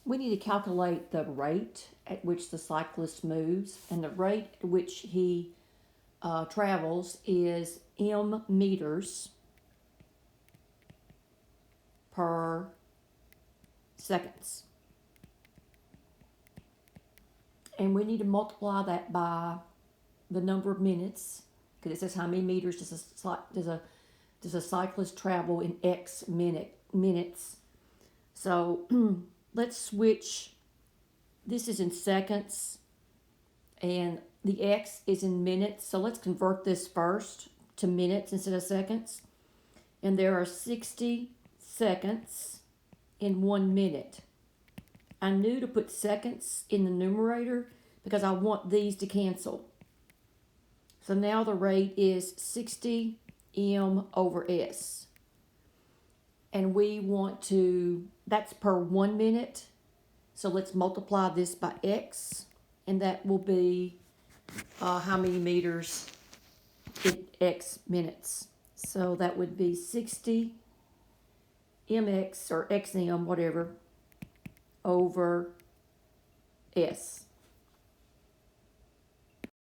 we need to calculate the rate at which the cyclist moves, and the rate at which he travels is m meters per seconds. And we need to multiply that by the number of minutes, because it says how many meters does a cyclist travel in X minutes. So let's switch. This is in seconds, and the X is in minutes. So let's convert this first to minutes instead of seconds. And there are 60 seconds in 1 minute. I knew to put seconds in the numerator because I want these to cancel. So now the rate is 60 m over s. And we want to, that's per 1 minute. So let's multiply this by x, and that will be how many meters in x minutes. So that would be 60 mx or xm, whatever, over s.